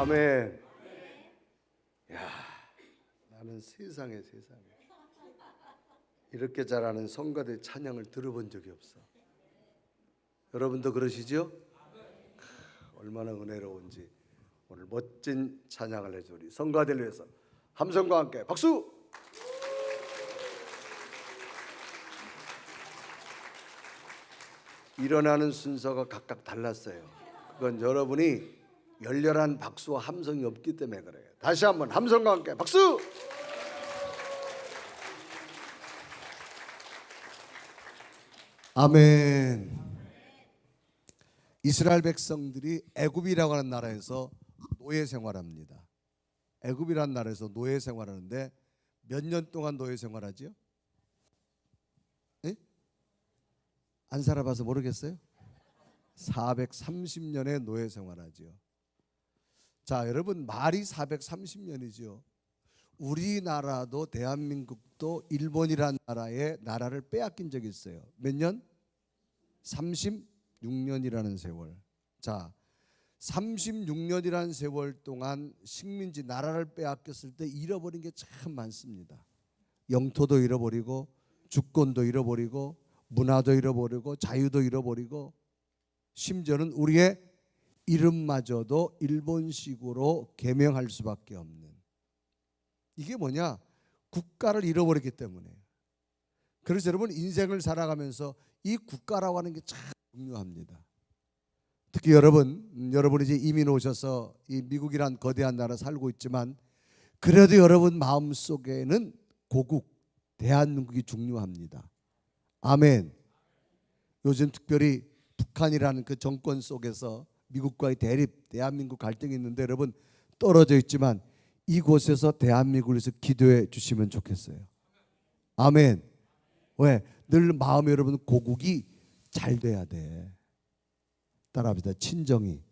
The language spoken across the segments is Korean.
아멘. 야, 나는 세상에 이렇게 잘하는 성가대 찬양을 들어본 적이 없어. 여러분도 그러시죠? 얼마나 은혜로운지. 오늘 멋진 찬양을 해주리 성가대를 위해서 함성과 함께 박수! 일어나는 순서가 각각 달랐어요. 그건 여러분이 열렬한 박수와 함성이 없기 때문에 그래요. 다시 한번 함성과 함께 박수! 아멘. 이스라엘 백성들이 애굽이라고 하는 나라에서 노예 생활합니다. 애굽이라는 나라에서 노예 생활하는데 몇 년 동안 노예 생활하지요? 네? 안 살아봐서 모르겠어요? 430년의 노예 생활하지요. 자, 여러분 말이 430년이죠. 우리나라도 대한민국도 일본이란 나라를 빼앗긴 적이 있어요. 몇 년? 36년이라는 세월. 자, 36년이라는 세월 동안 식민지 나라를 빼앗겼을 때 잃어버린 게 참 많습니다. 영토도 잃어버리고 주권도 잃어버리고 문화도 잃어버리고 자유도 잃어버리고 심지어는 우리의 이름마저도 일본식으로 개명할 수밖에 없는, 이게 뭐냐? 국가를 잃어버렸기 때문에. 그래서 여러분 인생을 살아가면서 이 국가라고 하는 게 참 중요합니다. 특히 여러분이 이제 이민 오셔서 이 미국이란 거대한 나라 살고 있지만 그래도 여러분 마음속에는 고국 대한민국이 중요합니다. 아멘. 요즘 특별히 북한이라는 그 정권 속에서 미국과의 대립, 대한민국 갈등이 있는데 여러분 떨어져 있지만 이곳에서 대한민국을 위해서 기도해 주시면 좋겠어요. 아멘. 왜? 늘 마음에 여러분 고국이 잘 돼야 돼. 따라합시다. 친정이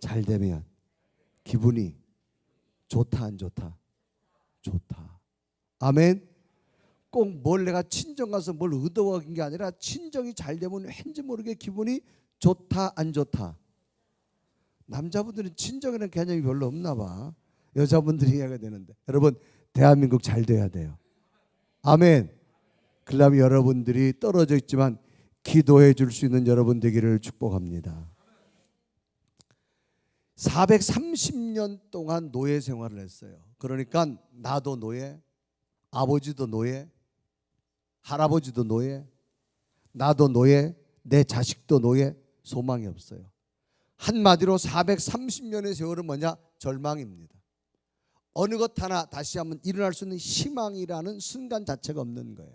잘 되면 기분이 좋다 안 좋다? 좋다. 아멘. 꼭 뭘 내가 친정 가서 뭘 의도한 게 아니라 친정이 잘 되면 왠지 모르게 기분이 좋다 안 좋다? 남자분들은 친정이라는 개념이 별로 없나 봐. 여자분들이 이해가 되는데 여러분 대한민국 잘 돼야 돼요. 아멘. 그러면 여러분들이 떨어져 있지만 기도해 줄 수 있는 여러분 되기를 축복합니다. 430년 동안 노예 생활을 했어요. 그러니까 나도 노예, 아버지도 노예, 할아버지도 노예, 나도 노예, 내 자식도 노예, 소망이 없어요. 한마디로 430년의 세월은 뭐냐? 절망입니다. 어느 것 하나 다시 한번 일어날 수 있는 희망이라는 순간 자체가 없는 거예요.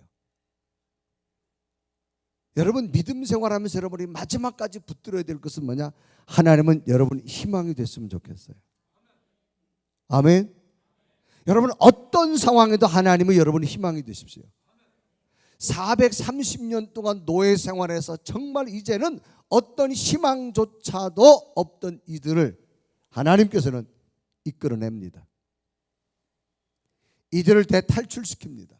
여러분 믿음 생활하면서 여러분이 마지막까지 붙들어야 될 것은 뭐냐? 하나님은 여러분 희망이 됐으면 좋겠어요. 아멘. 여러분 어떤 상황에도 하나님은 여러분 희망이 되십시오. 430년 동안 노예 생활에서 정말 이제는 어떤 희망조차도 없던 이들을 하나님께서는 이끌어냅니다. 이들을 대탈출시킵니다.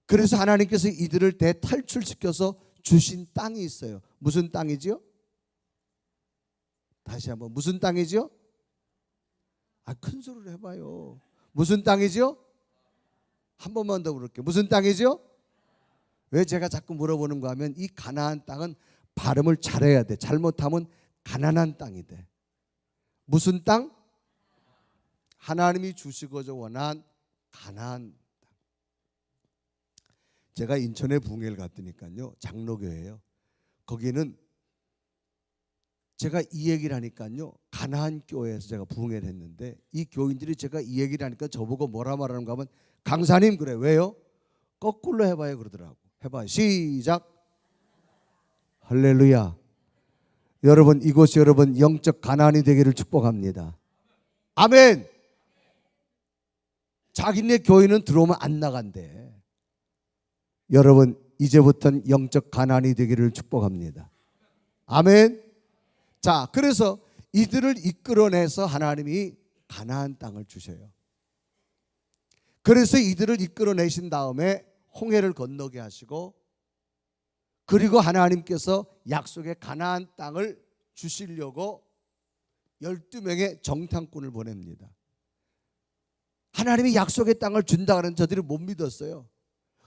그래서 하나님께서 이들을 대탈출시켜서 주신 땅이 있어요. 무슨 땅이지요? 다시 한번 무슨 땅이지요? 큰 소리로 해봐요. 무슨 땅이지요? 한 번만 더 물을게요. 무슨 땅이지요? 왜 제가 자꾸 물어보는 거 하면 이 가나안 땅은 발음을 잘해야 돼. 잘못하면 가난한 땅이 돼. 무슨 땅? 하나님이 주시고자 원한 가나안 땅. 제가 인천에 부흥회를 갔더니까요, 장로교회예요. 거기는 제가 이 얘기를 하니까요, 가나안 교회에서 제가 부흥회를 했는데 이 교인들이 제가 이 얘기를 하니까 저보고 뭐라 말하는가 하면 강사님 그래. 왜요? 거꾸로 해봐요 그러더라고. 해봐요. 시작. 할렐루야. 여러분 이곳이 여러분 영적 가나안이 되기를 축복합니다. 아멘. 자기네 교회는 들어오면 안 나간대. 여러분 이제부터는 영적 가나안이 되기를 축복합니다. 아멘. 자, 그래서 이들을 이끌어내서 하나님이 가나안 땅을 주셔요. 그래서 이들을 이끌어내신 다음에 홍해를 건너게 하시고 그리고 하나님께서 약속의 가나안 땅을 주시려고 12명의 정탐꾼을 보냅니다. 하나님이 약속의 땅을 준다 그러는 저들이 못 믿었어요.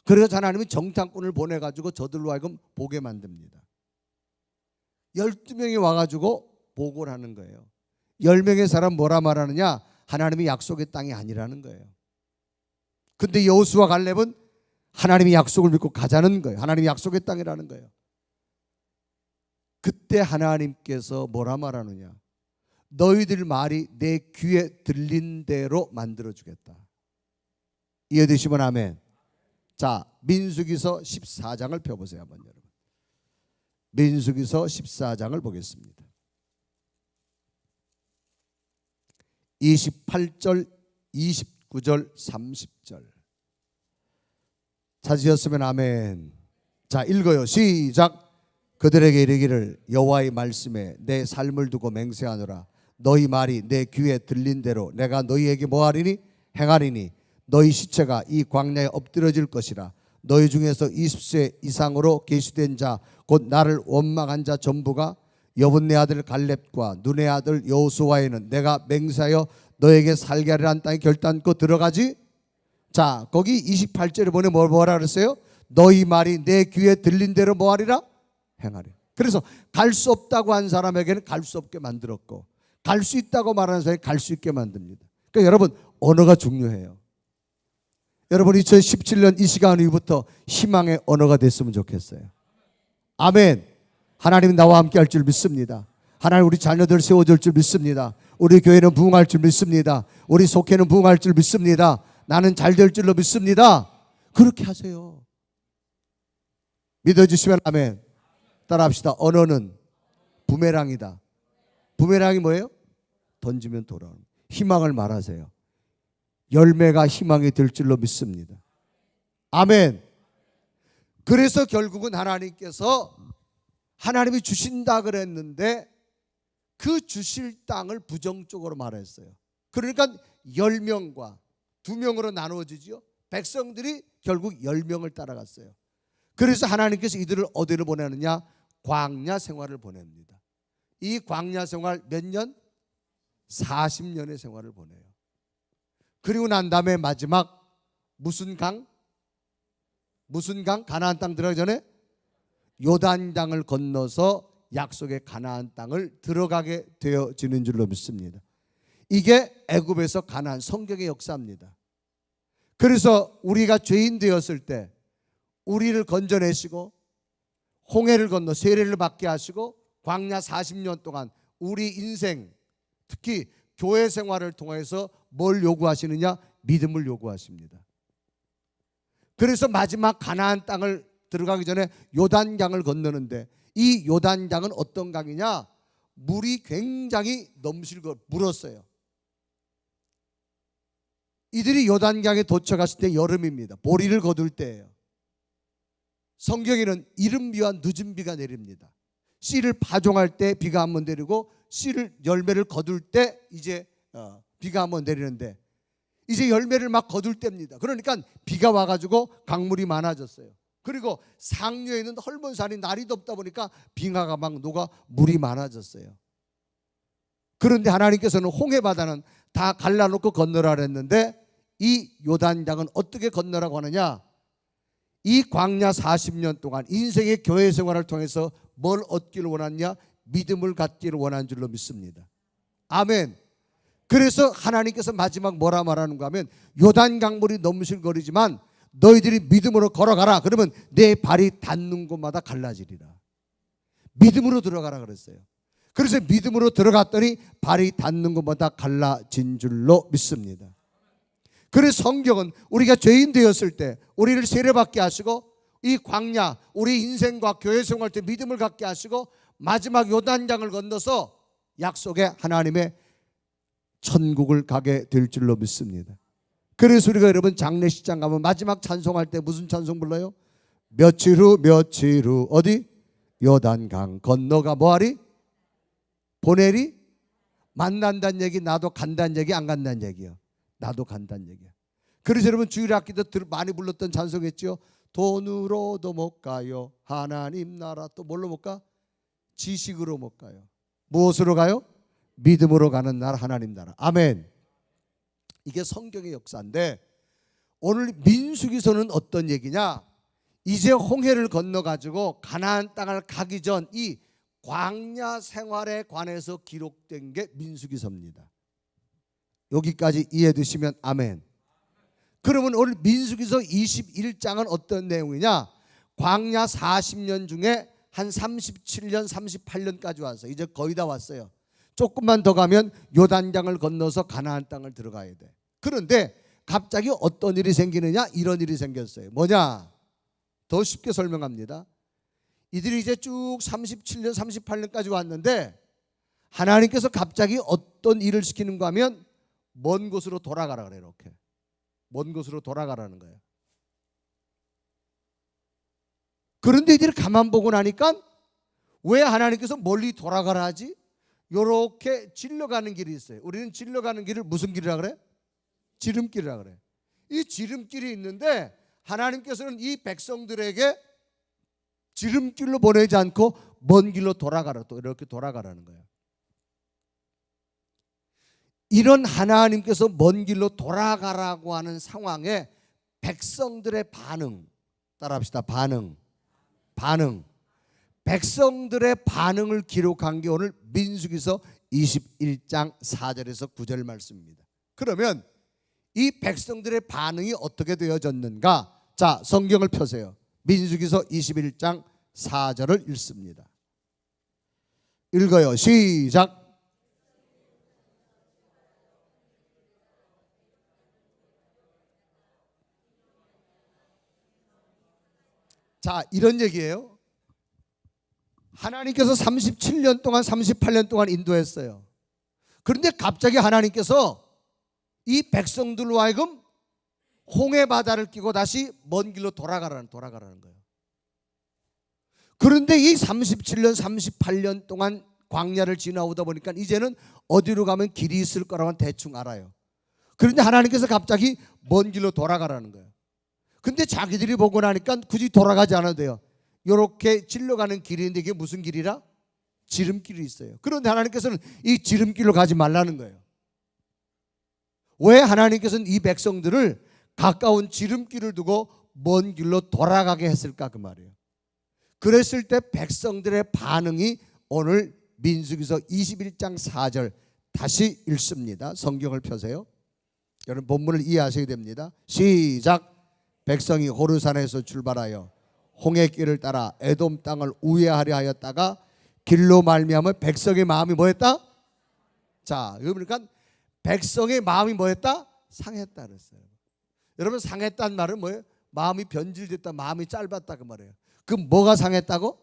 그래서 하나님이 정탐꾼을 보내가지고 저들로 하여금 보게 만듭니다. 12명이 와가지고 보고를 하는 거예요. 10명의 사람 뭐라 말하느냐? 하나님이 약속의 땅이 아니라는 거예요. 근데 여호수아 갈렙은 하나님이 약속을 믿고 가자는 거예요. 하나님이 약속의 땅이라는 거예요. 그때 하나님께서 뭐라 말하느냐? 너희들 말이 내 귀에 들린 대로 만들어주겠다. 이해되시면 아멘. 자, 민수기서 14장을 펴보세요 한번 여러분. 민수기서 14장을 보겠습니다. 28절, 29절, 30절 찾으셨으면 아멘. 자, 읽어요. 시작. 그들에게 이르기를 여호와의 말씀에 내 삶을 두고 맹세하노라. 너희 말이 내 귀에 들린 대로 내가 너희에게 뭐하리니? 행하리니 너희 시체가 이 광야에 엎드러질 것이라. 너희 중에서 20세 이상으로 계시된 자 곧 나를 원망한 자 전부가 여분네 아들 갈렙과 눈의 아들 여호수아에는 내가 맹세하여 너에게 살게 하리란 땅에 결단코 들어가지. 자, 거기 28절에 보면 뭐라 그랬어요? 너희 말이 내 귀에 들린 대로 뭐하리라? 행하리. 그래서 갈 수 없다고 한 사람에게는 갈 수 없게 만들었고, 갈 수 있다고 말하는 사람에게 갈 수 있게 만듭니다. 그러니까 여러분, 언어가 중요해요. 여러분 2017년 이 시간 이후부터 희망의 언어가 됐으면 좋겠어요. 아멘. 하나님이 나와 함께 할 줄 믿습니다. 하나님 우리 자녀들 세워줄 줄 믿습니다. 우리 교회는 부흥할 줄 믿습니다. 우리 속회는 부흥할 줄 믿습니다. 나는 잘 될 줄로 믿습니다. 그렇게 하세요. 믿어주시면 아멘. 따라합시다. 언어는 부메랑이다. 부메랑이 뭐예요? 던지면 돌아오는. 희망을 말하세요. 열매가 희망이 될 줄로 믿습니다. 아멘. 그래서 결국은 하나님께서 하나님이 주신다 그랬는데 그 주실 땅을 부정적으로 말했어요. 그러니까 10명과 2명으로 나누어지죠. 백성들이 결국 10명을 따라갔어요. 그래서 하나님께서 이들을 어디를 보내느냐? 광야 생활을 보냅니다. 이 광야 생활 몇 년? 40년의 생활을 보내요. 그리고 난 다음에 마지막 무슨 강? 가나안 땅 들어가기 전에 요단강을 건너서 약속의 가나안 땅을 들어가게 되어지는 줄로 믿습니다. 이게 애굽에서 가나안 성경의 역사입니다. 그래서 우리가 죄인 되었을 때 우리를 건져내시고 홍해를 건너 세례를 받게 하시고 광야 40년 동안 우리 인생 특히 교회 생활을 통해서 뭘 요구하시느냐? 믿음을 요구하십니다. 그래서 마지막 가나안 땅을 들어가기 전에 요단강을 건너는데 이 요단강은 어떤 강이냐? 물이 굉장히 넘실고 물었어요. 이들이 요단강에 도착했을 때 여름입니다. 보리를 거둘 때예요. 성경에는 이른 비와 늦은 비가 내립니다. 씨를 파종할 때 비가 한번 내리고 씨를 열매를 거둘 때 이제 비가 한번 내리는데 이제 열매를 막 거둘 때입니다. 그러니까 비가 와가지고 강물이 많아졌어요. 그리고 상류에 있는 헐몬산이 날이 덥다 보니까 빙하가 막 녹아 물이 많아졌어요. 그런데 하나님께서는 홍해 바다는 다 갈라놓고 건너라 그랬는데 이 요단강은 어떻게 건너라고 하느냐? 이 광야 40년 동안 인생의 교회 생활을 통해서 뭘 얻기를 원하냐? 믿음을 갖기를 원하는 줄로 믿습니다. 아멘. 그래서 하나님께서 마지막 뭐라 말하는가 하면 요단 강물이 넘실거리지만 너희들이 믿음으로 걸어가라. 그러면 내 발이 닿는 곳마다 갈라지리라. 믿음으로 들어가라 그랬어요. 그래서 믿음으로 들어갔더니 발이 닿는 곳마다 갈라진 줄로 믿습니다. 그래서 성경은 우리가 죄인 되었을 때 우리를 세례받게 하시고 이 광야 우리 인생과 교회 생활 때 믿음을 갖게 하시고 마지막 요단강을 건너서 약속의 하나님의 천국을 가게 될 줄로 믿습니다. 그래서 우리가 여러분 장례식장 가면 마지막 찬송할 때 무슨 찬송 불러요? 며칠 후 어디? 요단강 건너가 뭐하리? 보내리? 만난다는 얘기, 나도 간다는 얘기, 안 간다는 얘기요. 나도 간다는 얘기야. 그래서 여러분 주일 학기 때 많이 불렀던 찬송했죠. 돈으로도 못 가요. 하나님 나라 또 뭘로 못 가? 지식으로 못 가요. 무엇으로 가요? 믿음으로 가는 나라, 하나님 나라. 아멘. 이게 성경의 역사인데 오늘 민수기서는 어떤 얘기냐? 이제 홍해를 건너가지고 가나안 땅을 가기 전 이 광야 생활에 관해서 기록된 게 민수기서입니다. 여기까지 이해해 두시면 아멘. 그러면 오늘 민수기서 21장은 어떤 내용이냐? 광야 40년 중에 한 37년, 38년까지 왔어요. 이제 거의 다 왔어요. 조금만 더 가면 요단강을 건너서 가나안 땅을 들어가야 돼. 그런데 갑자기 어떤 일이 생기느냐? 이런 일이 생겼어요. 뭐냐? 더 쉽게 설명합니다. 이들이 이제 쭉 37년, 38년까지 왔는데 하나님께서 갑자기 어떤 일을 시키는가 하면 먼 곳으로 돌아가라 그래요. 이렇게 먼 곳으로 돌아가라는 거예요. 그런데 이들이 가만 보고 나니까 왜 하나님께서 멀리 돌아가라 하지? 이렇게 질러가는 길이 있어요. 우리는 질러가는 길을 무슨 길이라 그래? 지름길이라 그래. 이 지름길이 있는데 하나님께서는 이 백성들에게 지름길로 보내지 않고 먼 길로 돌아가라, 또 이렇게 돌아가라는 거예요. 이런 하나님께서 먼 길로 돌아가라고 하는 상황에 백성들의 반응, 따라합시다. 반응. 백성들의 반응을 기록한 게 오늘 민수기서 21장 4절에서 9절 말씀입니다. 그러면 이 백성들의 반응이 어떻게 되어졌는가? 자, 성경을 펴세요. 민수기서 21장 4절을 읽습니다. 읽어요. 시작. 자, 이런 얘기예요. 하나님께서 37년 동안 38년 동안 인도했어요. 그런데 갑자기 하나님께서 이 백성들로 하여금 홍해 바다를 끼고 다시 먼 길로 돌아가라는 거예요. 그런데 이 37년 38년 동안 광야를 지나오다 보니까 이제는 어디로 가면 길이 있을 거라고는 대충 알아요. 그런데 하나님께서 갑자기 먼 길로 돌아가라는 거예요. 근데 자기들이 보고 나니까 굳이 돌아가지 않아도 돼요. 이렇게 질러가는 길인데 이게 무슨 길이라? 지름길이 있어요. 그런데 하나님께서는 이 지름길로 가지 말라는 거예요. 왜 하나님께서는 이 백성들을 가까운 지름길을 두고 먼 길로 돌아가게 했을까? 그 말이에요. 그랬을 때 백성들의 반응이 오늘 민수기서 21장 4절 다시 읽습니다. 성경을 펴세요. 여러분 본문을 이해하셔야 됩니다. 시작. 백성이 호르산에서 출발하여 홍해길을 따라 에돔 땅을 우회하려 하였다가 길로 말미암아 백성의 마음이 뭐였다? 자, 그러니까 백성의 마음이 뭐였다? 상했다 그랬어요. 여러분 상했다는 말은 뭐예요? 마음이 변질됐다, 마음이 짧았다 그 말이에요. 그럼 뭐가 상했다고?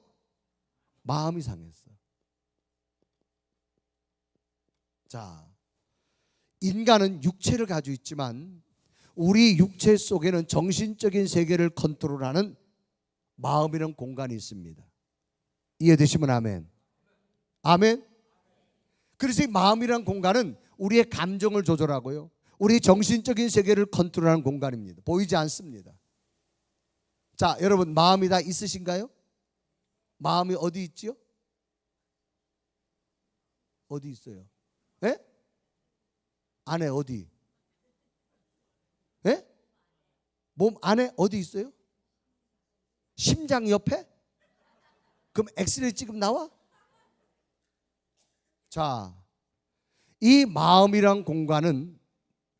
마음이 상했어. 자, 인간은 육체를 가지고 있지만 우리 육체 속에는 정신적인 세계를 컨트롤하는 마음이라는 공간이 있습니다. 이해되시면 아멘. 아멘. 그래서 이 마음이라는 공간은 우리의 감정을 조절하고요, 우리 정신적인 세계를 컨트롤하는 공간입니다. 보이지 않습니다. 자, 여러분 마음이 다 있으신가요? 마음이 어디 있지요? 어디 있어요? 예? 안에 어디? 예? 몸 안에 어디 있어요? 심장 옆에? 그럼 엑스레이 찍으면 나와? 자, 이 마음이란 공간은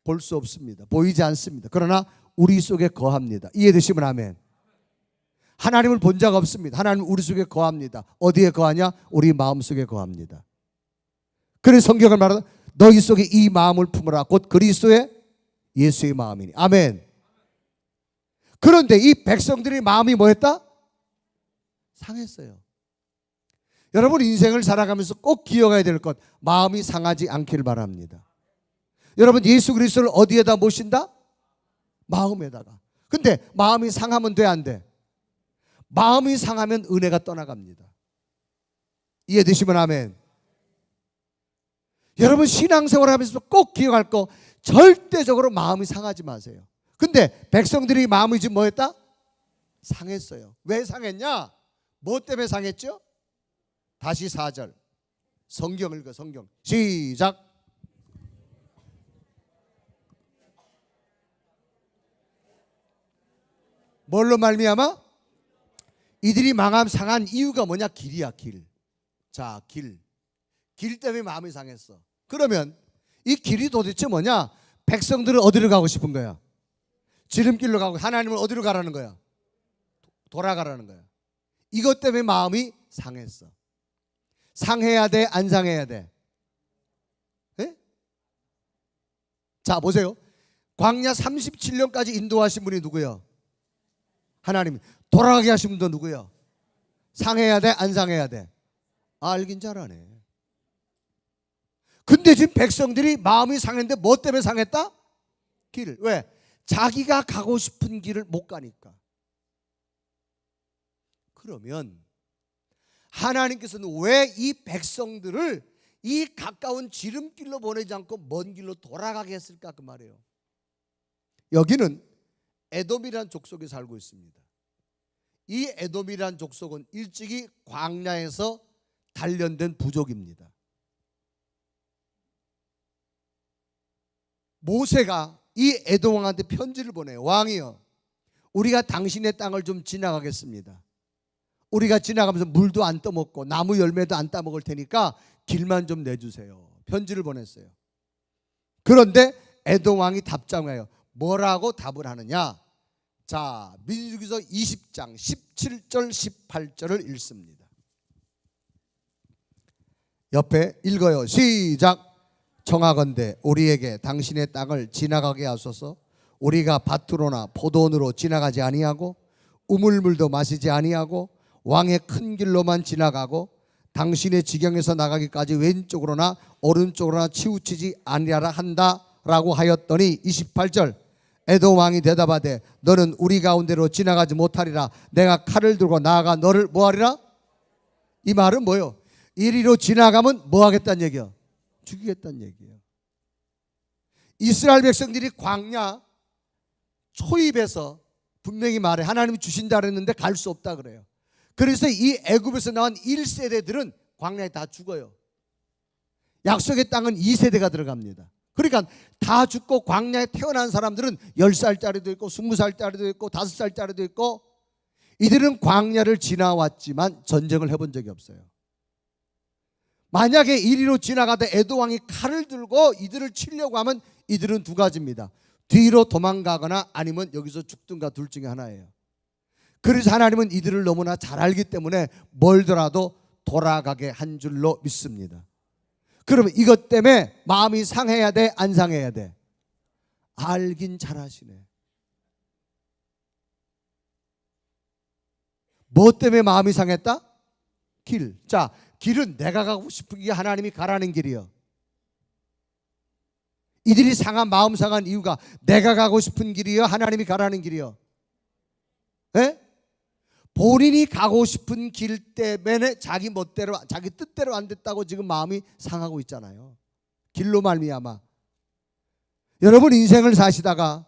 볼 수 없습니다. 보이지 않습니다. 그러나 우리 속에 거합니다. 이해되시면 아멘. 하나님을 본 적 없습니다. 하나님 우리 속에 거합니다. 어디에 거하냐? 우리 마음 속에 거합니다. 그래서 성경을 말하다 너희 속에 이 마음을 품으라 곧 그리스도의 예수의 마음이니. 아멘. 그런데 이 백성들의 마음이 뭐였다? 상했어요. 여러분 인생을 살아가면서 꼭 기억해야 될 것, 마음이 상하지 않기를 바랍니다. 여러분 예수 그리스도를 어디에다 모신다? 마음에다가. 근데 마음이 상하면 돼, 안 돼? 마음이 상하면 은혜가 떠나갑니다. 이해되시면 아멘. 여러분 신앙생활 하면서 꼭 기억할 거, 절대적으로 마음이 상하지 마세요. 근데 백성들이 마음이 지금 뭐였다? 상했어요. 왜 상했냐? 뭐 때문에 상했죠? 다시 4절 성경 읽어. 성경 시작. 뭘로 말미암아? 이들이 망함 상한 이유가 뭐냐? 길이야. 길. 자, 길 때문에 마음이 상했어. 그러면 이 길이 도대체 뭐냐? 백성들은 어디로 가고 싶은 거야? 지름길로 가고, 하나님은 어디로 가라는 거야? 돌아가라는 거야. 이것 때문에 마음이 상했어. 상해야 돼? 안 상해야 돼? 네? 자, 보세요. 광야 37년까지 인도하신 분이 누구예요? 하나님. 돌아가게 하신 분도 누구예요? 상해야 돼? 안 상해야 돼? 알긴 잘하네. 근데 지금 백성들이 마음이 상했는데 뭐 때문에 상했다? 길을. 왜? 자기가 가고 싶은 길을 못 가니까. 그러면 하나님께서는 왜 이 백성들을 이 가까운 지름길로 보내지 않고 먼 길로 돌아가게 했을까? 그 말이에요. 여기는 에돔이라는 족속이 살고 있습니다. 이 에돔이라는 족속은 일찍이 광야에서 단련된 부족입니다. 모세가 이 에돔 왕한테 편지를 보내요. 왕이여, 우리가 당신의 땅을 좀 지나가겠습니다. 우리가 지나가면서 물도 안 떠먹고 나무 열매도 안 따먹을 테니까 길만 좀 내주세요. 편지를 보냈어요. 그런데 에돔 왕이 답장해요. 뭐라고 답을 하느냐? 자, 민수기서 20장 17절 18절을 읽습니다. 옆에 읽어요. 시작. 청하건대 우리에게 당신의 땅을 지나가게 하소서. 우리가 밭으로나 포도원으로 지나가지 아니하고 우물물도 마시지 아니하고 왕의 큰 길로만 지나가고 당신의 지경에서 나가기까지 왼쪽으로나 오른쪽으로나 치우치지 아니하라 한다라고 하였더니 28절. 에돔 왕이 대답하되 너는 우리 가운데로 지나가지 못하리라. 내가 칼을 들고 나아가 너를 뭐하리라? 이 말은 뭐예요? 이리로 지나가면 뭐 하겠다는 얘기야? 죽이겠다는 얘기예요. 이스라엘 백성들이 광야 초입에서 분명히 말해. 하나님이 주신다 그랬는데 갈 수 없다 그래요. 그래서 이 애굽에서 나온 1세대들은 광야에 다 죽어요. 약속의 땅은 2세대가 들어갑니다. 그러니까 다 죽고 광야에 태어난 사람들은 10살짜리도 있고 20살짜리도 있고 5살짜리도 있고, 이들은 광야를 지나왔지만 전쟁을 해본 적이 없어요. 만약에 이리로 지나가다 에돔 왕이 칼을 들고 이들을 치려고 하면 이들은 두 가지입니다. 뒤로 도망가거나 아니면 여기서 죽든가 둘 중에 하나예요. 그래서 하나님은 이들을 너무나 잘 알기 때문에 멀더라도 돌아가게 한 줄로 믿습니다. 그러면 이것 때문에 마음이 상해야 돼? 안 상해야 돼? 알긴 잘하시네. 뭐 때문에 마음이 상했다? 길. 자, 길은 내가 가고 싶은 게 하나님이 가라는 길이요. 이들이 상한 마음 상한 이유가 내가 가고 싶은 길이요, 하나님이 가라는 길이요? 예? 본인이 가고 싶은 길 때문에 자기 멋대로 자기 뜻대로 안 됐다고 지금 마음이 상하고 있잖아요. 길로 말미암아. 여러분 인생을 사시다가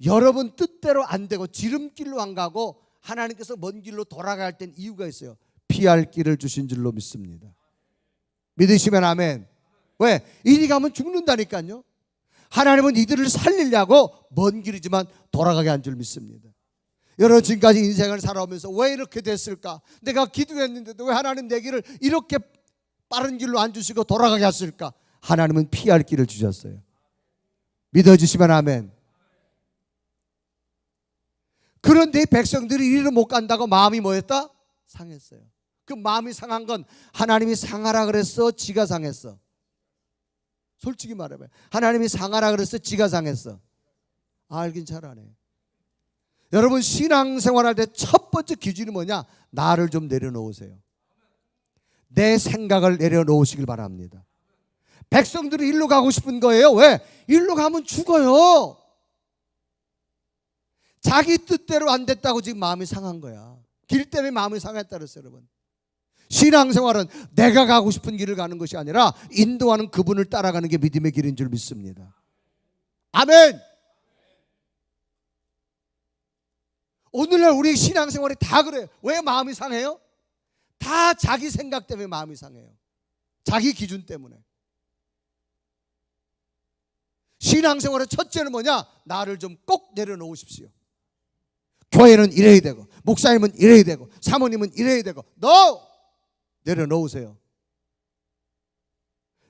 여러분 뜻대로 안 되고 지름길로 안 가고 하나님께서 먼 길로 돌아가야 할 땐 이유가 있어요. 피할 길을 주신 줄로 믿습니다. 믿으시면 아멘. 왜? 이리 가면 죽는다니까요. 하나님은 이들을 살리려고 먼 길이지만 돌아가게 한 줄 믿습니다. 여러분 지금까지 인생을 살아오면서 왜 이렇게 됐을까? 내가 기도했는데도 왜 하나님 내 길을 이렇게 빠른 길로 안 주시고 돌아가게 하실까? 하나님은 피할 길을 주셨어요. 믿어주시면 아멘. 그런데 백성들이 이리로 못 간다고 마음이 뭐였다? 상했어요. 그 마음이 상한 건 하나님이 상하라 그랬어? 지가 상했어? 솔직히 말해봐요. 하나님이 상하라 그랬어? 지가 상했어? 알긴 잘하네. 여러분 신앙생활할 때 첫 번째 기준이 뭐냐? 나를 좀 내려놓으세요. 내 생각을 내려놓으시길 바랍니다. 백성들이 일로 가고 싶은 거예요. 왜? 일로 가면 죽어요. 자기 뜻대로 안 됐다고 지금 마음이 상한 거야. 길 때문에 마음이 상했다 그랬어요. 여러분 신앙생활은 내가 가고 싶은 길을 가는 것이 아니라 인도하는 그분을 따라가는 게 믿음의 길인 줄 믿습니다. 아멘. 오늘날 우리 신앙생활이 다 그래요. 왜 마음이 상해요? 다 자기 생각 때문에 마음이 상해요. 자기 기준 때문에. 신앙생활의 첫째는 뭐냐? 나를 좀 꼭 내려놓으십시오. 교회는 이래야 되고, 목사님은 이래야 되고, 사모님은 이래야 되고. No! 내려놓으세요.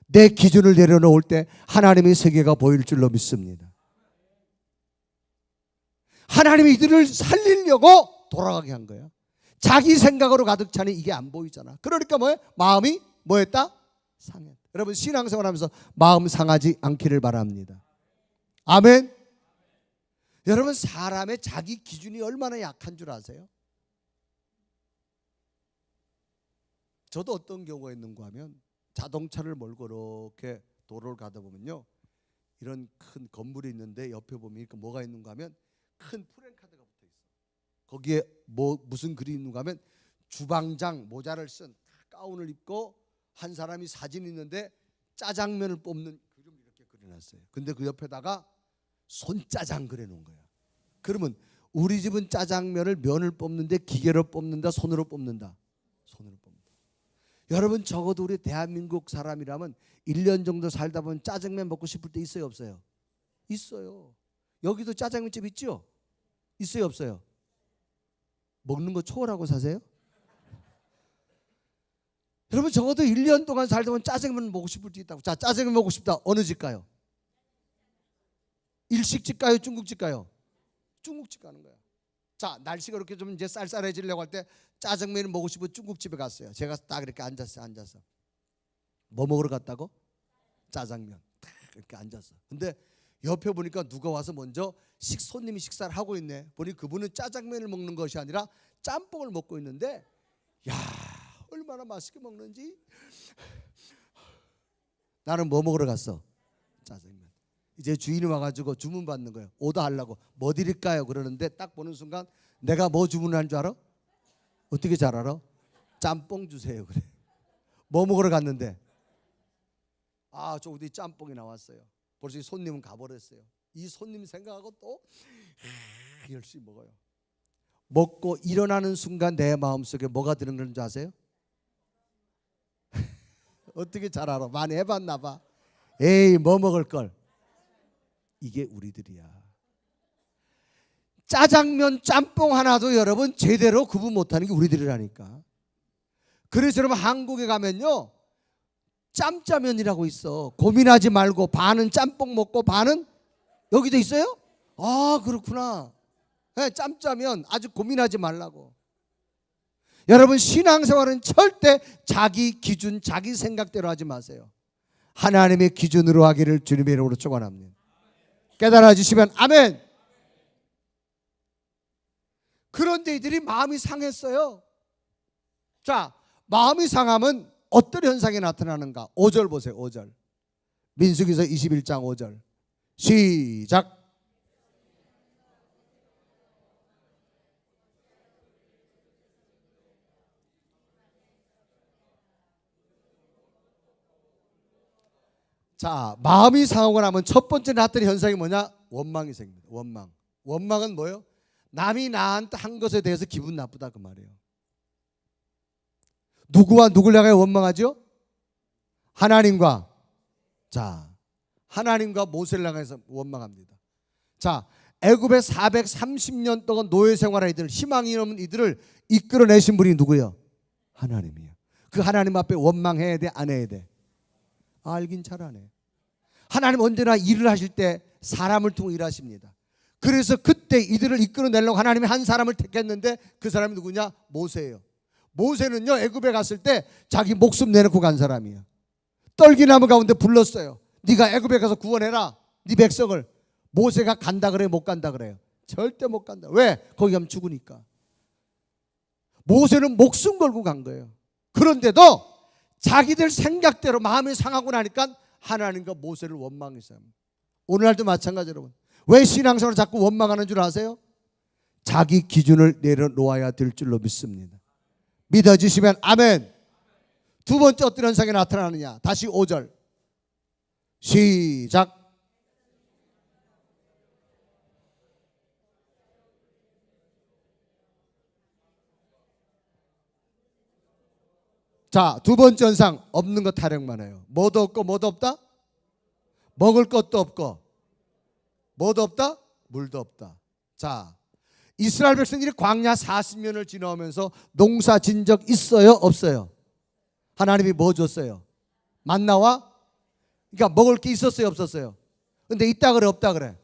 내 기준을 내려놓을 때 하나님의 세계가 보일 줄로 믿습니다. 하나님이 이들을 살리려고 돌아가게 한 거야. 자기 생각으로 가득 차니 이게 안 보이잖아. 그러니까 뭐예요? 마음이 뭐였다? 상했다. 여러분 신앙생활 하면서 마음 상하지 않기를 바랍니다. 아멘. 여러분 사람의 자기 기준이 얼마나 약한 줄 아세요? 저도 어떤 경우가 있는가 하면 자동차를 몰고 이렇게 도로를 가다 보면요, 이런 큰 건물이 있는데 옆에 보면 뭐가 있는가 하면 큰 프랜카드가 붙어 있어. 거기에 무슨 글이 있는가 하면 주방장 모자를 쓴 가운을 입고 한 사람이 사진이 있는데 짜장면을 뽑는 그림 이렇게 그려놨어요. 근데 그 옆에다가 손짜장 그려놓은 거야. 그러면 우리 집은 짜장면을 면을 뽑는데 기계로 뽑는다, 손으로 뽑는다? 손으로 뽑는다. 여러분 적어도 우리 대한민국 사람이라면 1년 정도 살다 보면 짜장면 먹고 싶을 때 있어요, 없어요? 있어요. 여기도 짜장면집 있죠? 있어요, 없어요? 먹는 거 초월하고 사세요? 여러분 적어도 1년 동안 살다 보면 짜장면 먹고 싶을 때 있다고. 자, 짜장면 먹고 싶다. 어느 집 가요? 일식집 가요? 중국집 가요? 중국집 가는 거야. 자, 날씨가 이렇게 좀 이제 쌀쌀해지려고 할 때 짜장면을 먹고 싶어 중국집에 갔어요. 제가 딱 이렇게 앉았어요. 뭐 먹으러 갔다고? 짜장면. 딱 이렇게 앉았어. 근데 옆에 보니까 누가 와서 먼저 손님이 식사를 하고 있네. 보니 그분은 짜장면을 먹는 것이 아니라 짬뽕을 먹고 있는데, 야, 얼마나 맛있게 먹는지. 나는 뭐 먹으러 갔어? 짜장면. 이제 주인이 와가지고 주문 받는 거예요. 오더하려고. 뭐 드릴까요? 그러는데 딱 보는 순간 내가 뭐 주문한 줄 알아? 어떻게 잘 알아? 짬뽕 주세요. 그래. 뭐 먹으러 갔는데, 아, 저 어디 짬뽕이 나왔어요. 벌써 이 손님은 가버렸어요. 이 손님 생각하고 또 열심히 먹어요. 먹고 일어나는 순간 내 마음속에 뭐가 드는 줄 아세요? 어떻게 잘 알아? 많이 해봤나 봐. 에이, 뭐 먹을 걸. 이게 우리들이야. 짜장면 짬뽕 하나도 여러분 제대로 구분 못하는 게 우리들이라니까. 그래서 여러분 한국에 가면요, 짬짜면이라고 있어. 고민하지 말고 반은 짬뽕 먹고 반은 여기도 있어요? 아, 그렇구나. 네, 짬짜면 아주 고민하지 말라고. 여러분 신앙생활은 절대 자기 기준 자기 생각대로 하지 마세요. 하나님의 기준으로 하기를 주님의 이름으로 축원합니다. 깨달아 주시면 아멘. 그런데 이들이 마음이 상했어요. 자, 마음이 상하면 어떤 현상이 나타나는가? 5절 보세요. 5절. 민수기서 21장 5절. 시작. 자, 마음이 상하고 나면 첫 번째 나타나는 현상이 뭐냐? 원망이 생깁니다. 원망. 원망은 뭐예요? 남이 나한테 한 것에 대해서 기분 나쁘다 그 말이에요. 누구와 누굴 향해 원망하죠? 하나님과. 자, 하나님과 모세를 향해서 원망합니다. 자, 애굽에 430년 동안 노예 생활한 이들, 희망이 없는 이들을 이끌어내신 분이 누구예요? 하나님이에요. 그 하나님 앞에 원망해야 돼, 안 해야 돼? 알긴 잘하네. 하나님 언제나 일을 하실 때 사람을 통해 일하십니다. 그래서 그때 이들을 이끌어내려고 하나님이 한 사람을 택했는데 그 사람이 누구냐? 모세예요. 모세는요, 애굽에 갔을 때 자기 목숨 내놓고 간 사람이에요. 떨기나무 가운데 불렀어요. 네가 애굽에 가서 구원해라, 네 백성을. 모세가 간다 그래요? 못 간다 그래요? 절대 못 간다. 왜? 거기 가면 죽으니까. 모세는 목숨 걸고 간 거예요. 그런데도 자기들 생각대로 마음이 상하고 나니까 하나님과 모세를 원망했어요. 오늘날도 마찬가지. 여러분 왜 신앙생활을 자꾸 원망하는 줄 아세요? 자기 기준을 내려놓아야 될 줄로 믿습니다. 믿어주시면 아멘. 두 번째 어떤 현상이 나타나느냐? 다시 5절 시작. 자, 두 번째 현상, 없는 것 타령만 해요. 뭐도 없고 뭐도 없다? 먹을 것도 없고 뭐도 없다? 물도 없다. 자, 이스라엘 백성들이 광야 40년을 지나오면서 농사 진 적 있어요? 없어요? 하나님이 뭐 줬어요? 만나와? 그러니까 먹을 게 있었어요? 없었어요? 근데 있다 그래 없다 그래?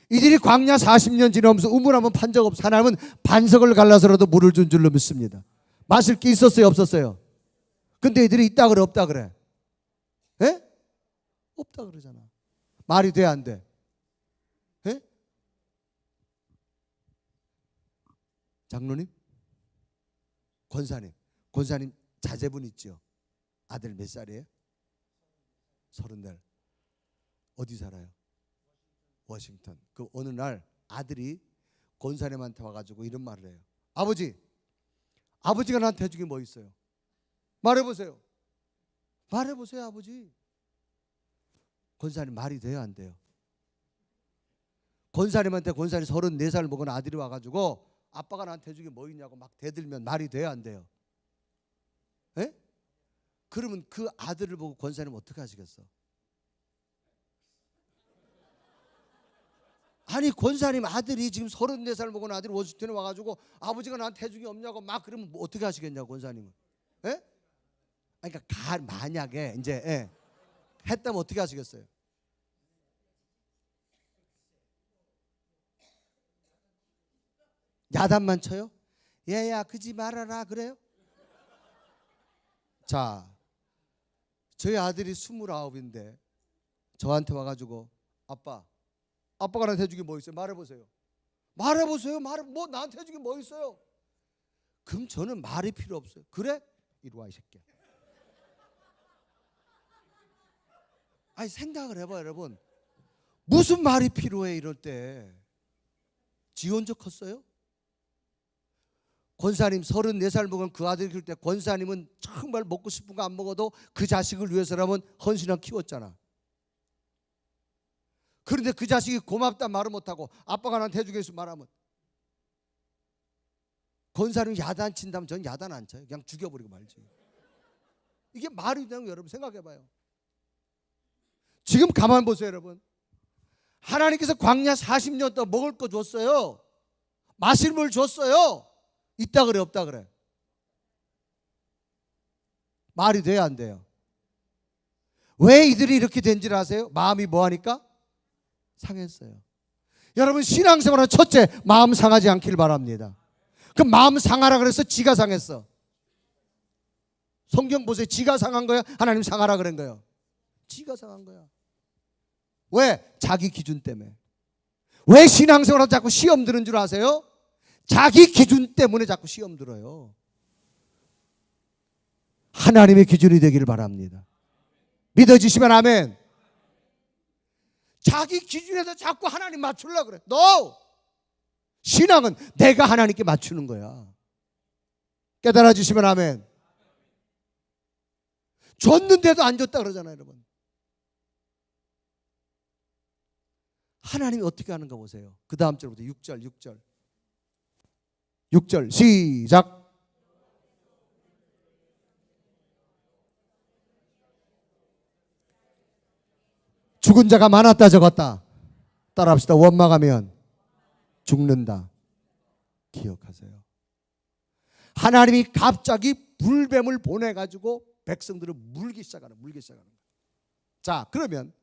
이들이 광야 40년 지나오면서 우물 한번 판 적 없어. 하나님은 반석을 갈라서라도 물을 준 줄로 믿습니다. 마실 게 있었어요? 없었어요? 근데 이들이 있다 그래 없다 그래? 에? 없다 그러잖아. 말이 돼 안 돼? 에? 장로님? 권사님 자제분 있죠? 아들 몇 살이에요? 34. 어디 살아요? 워싱턴. 그 어느 날 아들이 권사님한테 와가지고 이런 말을 해요. 아버지가 나한테 해준 게 뭐 있어요? 말해보세요. 말해보세요 아버지. 권사님 말이 돼요 안 돼요? 권사님한테 34살 먹은 아들이 와가지고 아빠가 나한테 해준 게 뭐 있냐고 막 대들면 말이 돼요 안 돼요? 에? 그러면 그 아들을 보고 권사님 어떻게 하시겠어? 아니 권사님 아들이 지금 34살 먹은 아들이 워싱턴에 와가지고 아버지가 나한테 해준 게 없냐고 막 그러면 뭐 어떻게 하시겠냐고 권사님은. 에? 그러니까 만약에 이제 했다면 어떻게 하시겠어요? 야단만 쳐요? 얘야 그지 말아라 그래요? 자, 저희 아들이 29인데 저한테 와가지고 아빠가 나한테 해준 게 뭐 있어요? 말해보세요. 뭐 나한테 해준 게 뭐 있어요? 그럼 저는 말이 필요 없어요. 그래? 이리 와 이 새끼야. 아니 생각을 해봐요 여러분. 무슨 말이 필요해 이럴 때. 지 혼자 컸어요? 권사님 34살 먹은 그 아들 키울 때 권사님은 정말 먹고 싶은 거 안 먹어도 그 자식을 위해서라면 헌신하고 키웠잖아. 그런데 그 자식이 고맙다 말을 못하고 아빠가 나한테 해주겠어 말하면 권사님이 야단 친다면 전 야단 안 쳐요. 그냥 죽여버리고 말지. 이게 말이 되는 거 여러분 생각해봐요. 지금 가만 보세요 여러분. 하나님께서 광야 40년 동안 먹을 거 줬어요. 마실 물 줬어요. 있다 그래 없다 그래? 말이 돼요 안 돼요? 왜 이들이 이렇게 된 줄 아세요? 마음이 뭐하니까? 상했어요. 여러분 신앙생활은 첫째 마음 상하지 않길 바랍니다. 그 마음 상하라 그래서 지가 상했어. 성경 보세요. 지가 상한 거야? 하나님 상하라 그런 거예요? 지가 상한 거야. 왜? 자기 기준 때문에. 왜 신앙생활은 자꾸 시험 드는 줄 아세요? 자기 기준 때문에 자꾸 시험 들어요. 하나님의 기준이 되기를 바랍니다. 믿어지시면 아멘. 자기 기준에서 자꾸 하나님 맞추려고 그래. No! 신앙은 내가 하나님께 맞추는 거야. 깨달아 주시면 아멘. 줬는데도 안 줬다 그러잖아요 여러분. 하나님이 어떻게 하는가 보세요. 그 다음 절부터 6절 시작. 죽은 자가 많았다 적었다. 따라합시다. 원망하면 죽는다. 기억하세요. 하나님이 갑자기 불뱀을 보내가지고 백성들을 물기 시작하는 거예요. 자, 그러면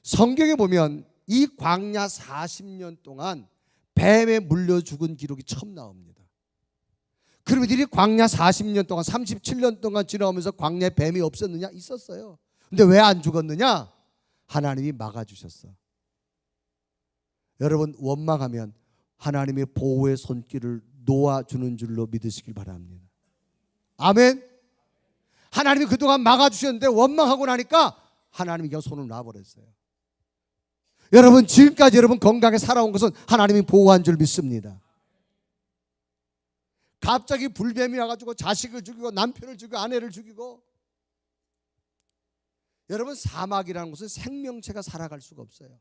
성경에 보면 이 광야 40년 동안 뱀에 물려 죽은 기록이 처음 나옵니다. 그럼 이들이 광야 40년 동안 37년 동안 지나오면서 광야에 뱀이 없었느냐? 있었어요. 근데 왜 안 죽었느냐? 하나님이 막아주셨어. 여러분 원망하면 하나님의 보호의 손길을 놓아주는 줄로 믿으시길 바랍니다. 아멘. 하나님이 그동안 막아주셨는데 원망하고 나니까 하나님이 그냥 손을 놔버렸어요. 여러분 지금까지 여러분 건강에 살아온 것은 하나님이 보호한 줄 믿습니다. 갑자기 불뱀이 와가지고 자식을 죽이고 남편을 죽이고 아내를 죽이고. 여러분 사막이라는 곳은 생명체가 살아갈 수가 없어요.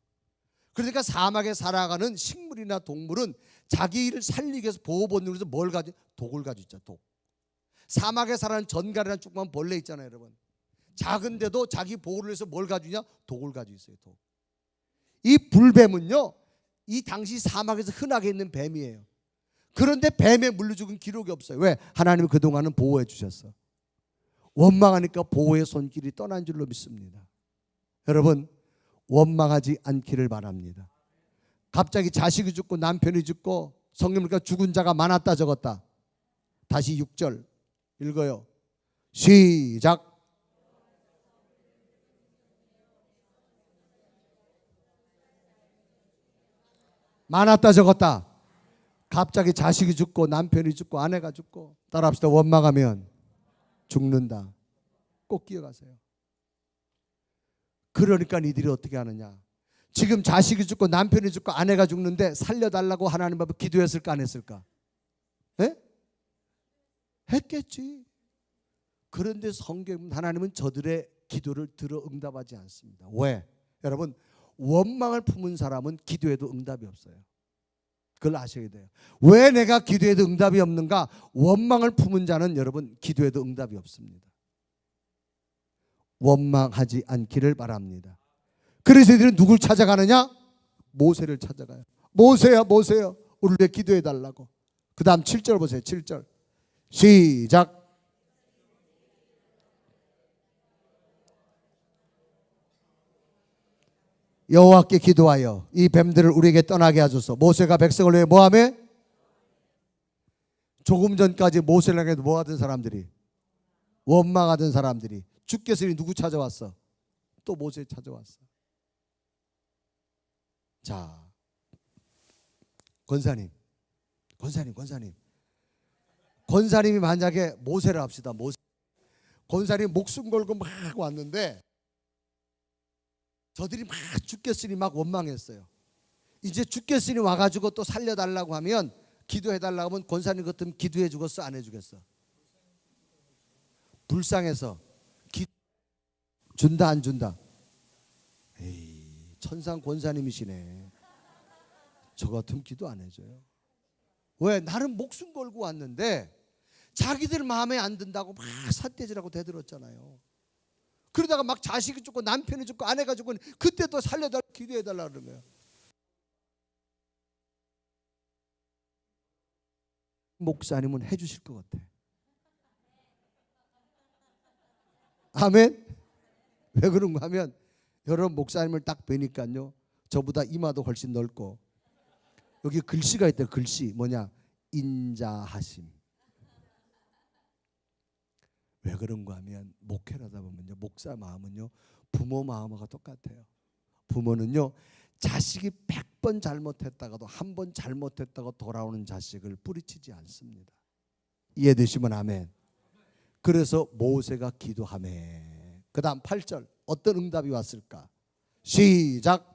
그러니까 사막에 살아가는 식물이나 동물은 자기를 살리기 위해서 보호 본능으로서 뭘 가지고? 독을 가지고 있죠. 독. 사막에 사는 전갈이라는 조그만 벌레 있잖아요, 여러분. 작은데도 자기 보호를 위해서 뭘 가지냐? 독을 가지고 있어요, 독. 이 불뱀은요, 이 당시 사막에서 흔하게 있는 뱀이에요. 그런데 뱀에 물려 죽은 기록이 없어요. 왜? 하나님이 그동안은 보호해 주셨어. 원망하니까 보호의 손길이 떠난 줄로 믿습니다. 여러분, 원망하지 않기를 바랍니다. 갑자기 자식이 죽고 남편이 죽고 성경보니까 죽은 자가 많았다 적었다. 다시 6절 읽어요. 시작. 많았다 적었다. 갑자기 자식이 죽고 남편이 죽고 아내가 죽고, 따라합시다. 원망하면 죽는다. 꼭 기억하세요. 그러니까 니들이 어떻게 하느냐? 지금 자식이 죽고 남편이 죽고 아내가 죽는데 살려달라고 하나님 앞에 기도했을까 안 했을까? 에? 했겠지. 그런데 성경 하나님은 저들의 기도를 들어 응답하지 않습니다. 왜? 여러분, 원망을 품은 사람은 기도해도 응답이 없어요. 그걸 아셔야 돼요. 왜 내가 기도해도 응답이 없는가? 원망을 품은 자는 여러분 기도해도 응답이 없습니다. 원망하지 않기를 바랍니다. 그래서 이들은 누굴 찾아가느냐? 모세를 찾아가요. 모세야 모세야, 우리를 위해 기도해 달라고. 그 다음 7절 보세요. 7절 시작. 여호와께 기도하여 이 뱀들을 우리에게 떠나게 하소서. 모세가 백성을 위해 뭐하며? 조금 전까지 모세를 향해 뭐하던 사람들이? 원망하던 사람들이 주께서 누구 찾아왔어? 또 모세 찾아왔어. 자, 권사님이 만약에 모세를 합시다. 권사님 목숨 걸고 막 왔는데 저들이 막 죽겠으니 막 원망했어요. 이제 죽겠으니 와가지고 또 살려달라고 하면, 기도해달라고 하면 권사님 같으면 기도해 주겠어 안 해주겠어? 불쌍해서 준다 안 준다? 에이, 천상 권사님이시네. 저 같으면 기도 안 해줘요. 왜? 나는 목숨 걸고 왔는데 자기들 마음에 안 든다고 막 삿대질하고 대들었잖아요. 그러다가 막 자식이 죽고 남편이 죽고 아내가 죽고 그때 또 살려달라고 기도해달라고 그러는 거예요. 목사님은 해주실 것 같아. 아멘. 왜 그런가 하면 여러분 목사님을 딱 뵈니까요, 저보다 이마도 훨씬 넓고 여기 글씨가 있대요. 글씨 뭐냐? 인자하심. 왜 그런가 하면 목회를 하다 보면요, 목사 마음은요 부모 마음과 똑같아요. 부모는요 자식이 100번 잘못했다가도 한 번 잘못했다고 돌아오는 자식을 뿌리치지 않습니다. 이해되시면 아멘. 그래서 모세가 기도하매. 그 다음 8절 어떤 응답이 왔을까? 시작.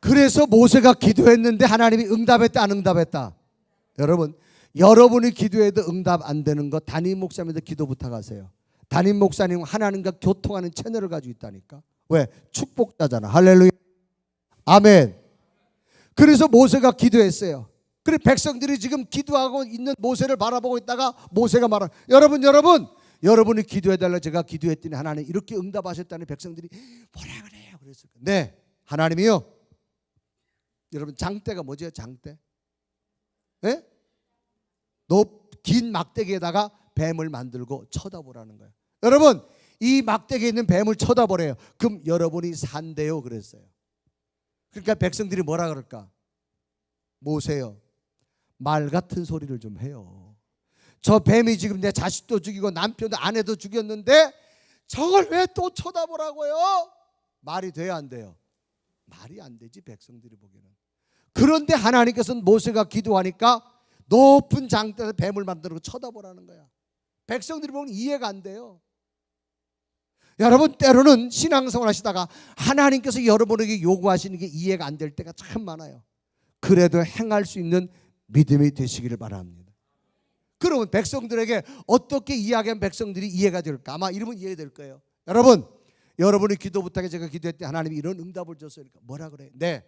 그래서 모세가 기도했는데 하나님이 응답했다 안 응답했다? 여러분, 여러분이 기도해도 응답 안 되는 거 담임 목사님한테 기도 부탁하세요. 담임 목사님 하나님과 교통하는 채널을 가지고 있다니까. 왜? 축복자잖아. 할렐루야. 아멘. 그래서 모세가 기도했어요. 그래 백성들이 지금 기도하고 있는 모세를 바라보고 있다가 모세가 말하, 여러분이 기도해달라 제가 기도했더니 하나님 이렇게 응답하셨다니 백성들이 뭐라 그래요? 그랬을 거예요. 네, 하나님이요. 여러분 장대가 뭐죠? 장대? 예? 긴 막대기에다가 뱀을 만들고 쳐다보라는 거예요. 여러분 이 막대기에 있는 뱀을 쳐다보래요. 그럼 여러분이 산대요 그랬어요. 그러니까 백성들이 뭐라 그럴까? 모세요, 말 같은 소리를 좀 해요. 저 뱀이 지금 내 자식도 죽이고 남편도 아내도 죽였는데 저걸 왜 또 쳐다보라고요? 말이 돼야 안 돼요? 말이 안 되지 백성들이 보기에는. 그런데 하나님께서는 모세가 기도하니까 높은 장대에서 뱀을 만들고 쳐다보라는 거야. 백성들이 보면 이해가 안 돼요. 여러분 때로는 신앙생활 하시다가 하나님께서 여러분에게 요구하시는 게 이해가 안 될 때가 참 많아요. 그래도 행할 수 있는 믿음이 되시기를 바랍니다. 그러면 백성들에게 어떻게 이야기하면 백성들이 이해가 될까? 아마 이러면 이해될 거예요. 여러분이 기도 부탁에 제가 기도할 때 하나님이 이런 응답을 줬으니까 뭐라 그래? 네,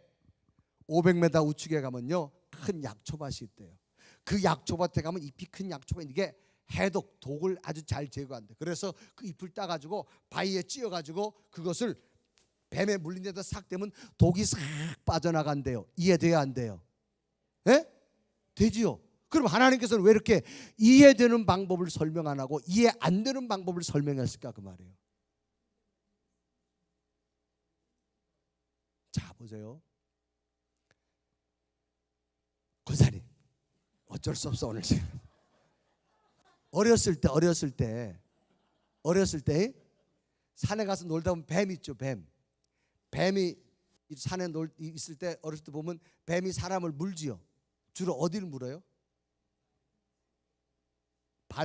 500m 우측에 가면요 큰 약초밭이 있대요. 그 약초밭에 가면 잎이 큰 약초가 이게 해독, 독을 아주 잘 제거한대. 그래서 그 잎을 따가지고 바위에 찧어가지고 그것을 뱀에 물린 데다 싹 대면 독이 싹 빠져나간대요. 이해돼야 안 돼요? 예? 되지요. 그럼 하나님께서는 왜 이렇게 이해되는 방법을 설명 안 하고 이해 안 되는 방법을 설명했을까 그 말이에요. 자 보세요. 권사님 어쩔 수 없어 오늘 지금. 어렸을 때 산에 가서 놀다 보면 뱀 있죠. 뱀이 산에 있을 때 어렸을 때 보면 뱀이 사람을 물지요. 주로 어디를 물어요?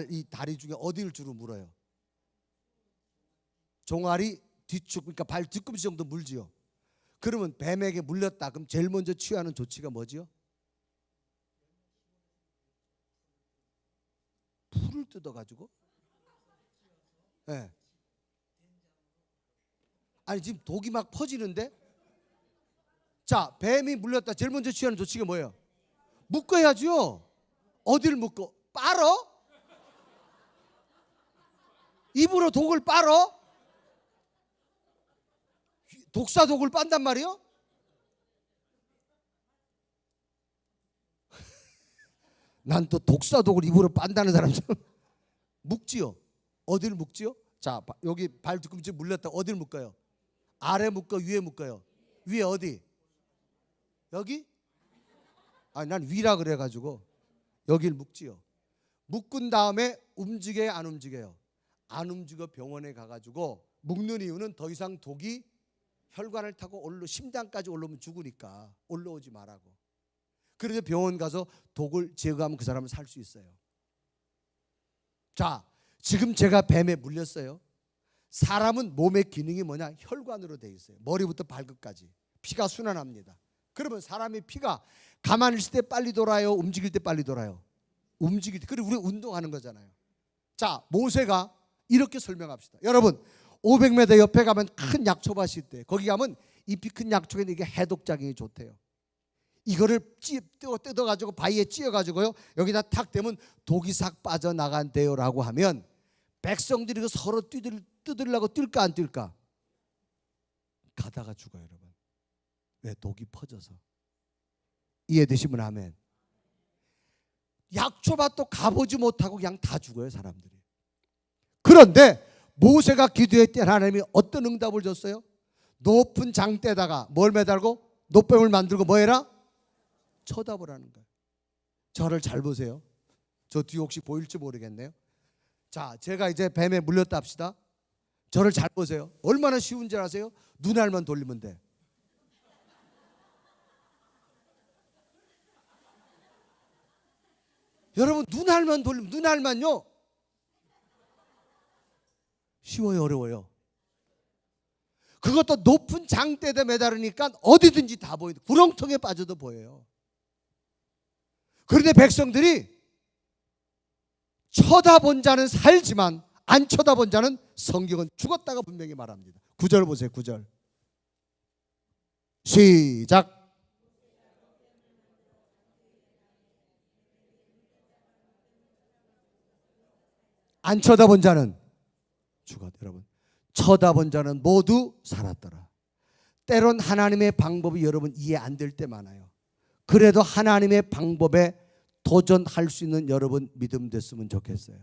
이 다리 중에 어디를 주로 물어요? 종아리 뒤축, 그러니까 발 뒤꿈치 정도 물지요. 그러면 뱀에게 물렸다. 그럼 제일 먼저 취하는 조치가 뭐지요? 풀을 뜯어가지고, 네. 아니 지금 독이 막 퍼지는데, 자 뱀이 물렸다. 제일 먼저 취하는 조치가 뭐예요? 묶어야죠. 어디를 묶어? 빨어? 입으로 독을 빨어? 독사 독을 빤단 말이요? 난 또 독사 독을 입으로 빤다는 사람처럼 묶지요. 어디를 묶지요? 자 여기 발 뒤꿈치 물렸다. 어디를 묶어요? 아래 묶어 위에 묶어요? 위에 어디? 여기? 아니 난 위라 그래가지고 여기를 묶지요. 묶은 다음에 움직여요 안 움직여요? 안 움직여. 병원에 가가지고 묶는 이유는 더 이상 독이 혈관을 타고 심장까지 올라오면 죽으니까 올라오지 말라고. 그래서 병원 가서 독을 제거하면 그 사람은 살 수 있어요. 자 지금 제가 뱀에 물렸어요. 사람은 몸의 기능이 뭐냐? 혈관으로 돼 있어요. 머리부터 발끝까지 피가 순환합니다. 그러면 사람의 피가 가만히 있을 때 빨리 돌아요? 움직일 때 빨리 돌아요? 움직일 때. 그리고 우리 운동하는 거잖아요. 자 모세가 이렇게 설명합시다. 여러분 500m 옆에 가면 큰 약초밭이 있대. 거기 가면 잎이 큰 약초인데 이게 해독작용이 좋대요. 이거를 뜯어가지고 바위에 찧어가지고요 여기다 탁 대면 독이 싹 빠져나간대요 라고 하면 백성들이 서로 뜯으려고 뛸까 안 뛸까? 가다가 죽어요 여러분. 왜? 독이 퍼져서. 이해되시면 아멘. 약초밭도 가보지 못하고 그냥 다 죽어요 사람들이. 그런데 모세가 기도할 때 하나님이 어떤 응답을 줬어요? 높은 장대에다가 뭘 매달고? 노뱀을 만들고 뭐 해라? 쳐다보라는 거예요. 저를 잘 보세요. 저 뒤에 혹시 보일지 모르겠네요. 자 제가 이제 뱀에 물렸다 합시다. 저를 잘 보세요. 얼마나 쉬운 줄 아세요? 눈알만 돌리면 돼. 여러분 눈알만 돌리면 눈알만요 쉬워요 어려워요? 그것도 높은 장대에 매달으니까 어디든지 다 보여요. 구렁텅에 빠져도 보여요. 그런데 백성들이 쳐다본 자는 살지만 안 쳐다본 자는 성경은 죽었다가 분명히 말합니다. 9절 보세요. 9절 시작. 안 쳐다본 자는 죽었다. 여러분 쳐다본 자는 모두 살았더라. 때론 하나님의 방법이 여러분 이해 안 될 때 많아요. 그래도 하나님의 방법에 도전할 수 있는 여러분 믿음 됐으면 좋겠어요.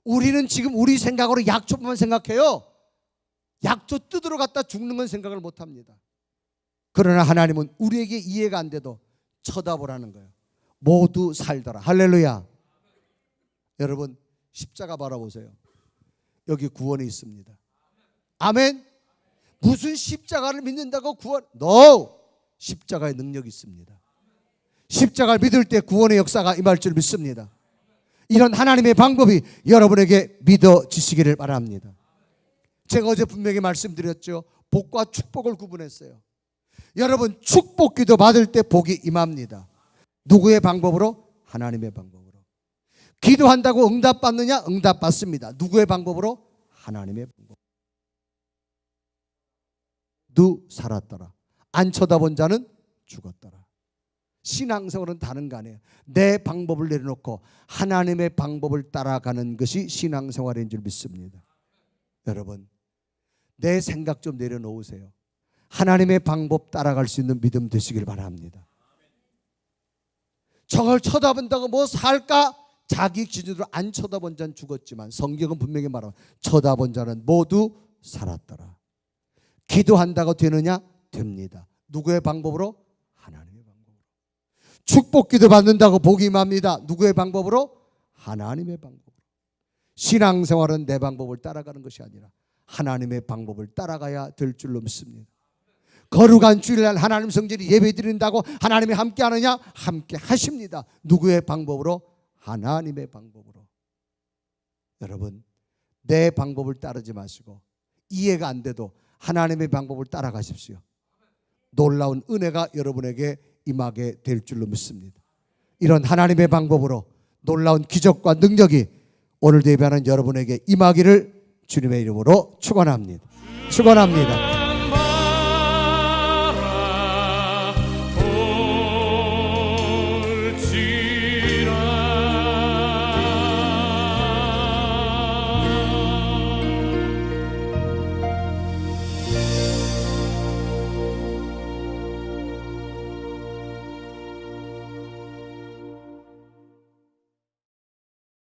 우리는 지금 우리 생각으로 약초만 생각해요. 약초 뜯으러 갔다 죽는 건 생각을 못합니다. 그러나 하나님은 우리에게 이해가 안 돼도 쳐다보라는 거예요. 모두 살더라. 할렐루야. 여러분 십자가 바라보세요. 여기 구원이 있습니다. 아멘. 무슨 십자가를 믿는다고 구원? No. 십자가의 능력이 있습니다. 십자가를 믿을 때 구원의 역사가 임할 줄 믿습니다. 이런 하나님의 방법이 여러분에게 믿어지시기를 바랍니다. 제가 어제 분명히 말씀드렸죠. 복과 축복을 구분했어요. 여러분 축복 기도 받을 때 복이 임합니다. 누구의 방법으로? 하나님의 방법으로. 기도한다고 응답받느냐? 응답받습니다. 누구의 방법으로? 하나님의 방법. 누 살았더라. 안 쳐다본 자는 죽었더라. 신앙생활은 다른 거 아니에요. 내 방법을 내려놓고 하나님의 방법을 따라가는 것이 신앙생활인 줄 믿습니다. 여러분, 내 생각 좀 내려놓으세요. 하나님의 방법 따라갈 수 있는 믿음 되시길 바랍니다. 저걸 쳐다본다고 뭐 살까? 자기 기준으로 안 쳐다본 자는 죽었지만 성경은 분명히 말합니다. 쳐다본 자는 모두 살았더라. 기도한다고 되느냐? 됩니다. 누구의 방법으로? 하나님의 방법으로. 축복기도 받는다고 복이 임합니다. 누구의 방법으로? 하나님의 방법으로. 신앙생활은 내 방법을 따라가는 것이 아니라 하나님의 방법을 따라가야 될 줄로 믿습니다. 거룩한 주일날 하나님 성전에 예배드린다고 하나님이 함께 하느냐? 함께 하십니다. 누구의 방법으로? 하나님의 방법으로. 여러분, 내 방법을 따르지 마시고 이해가 안 돼도 하나님의 방법을 따라가십시오. 놀라운 은혜가 여러분에게 임하게 될 줄로 믿습니다. 이런 하나님의 방법으로 놀라운 기적과 능력이 오늘 예배하는 여러분에게 임하기를 주님의 이름으로 축원합니다. 축원합니다.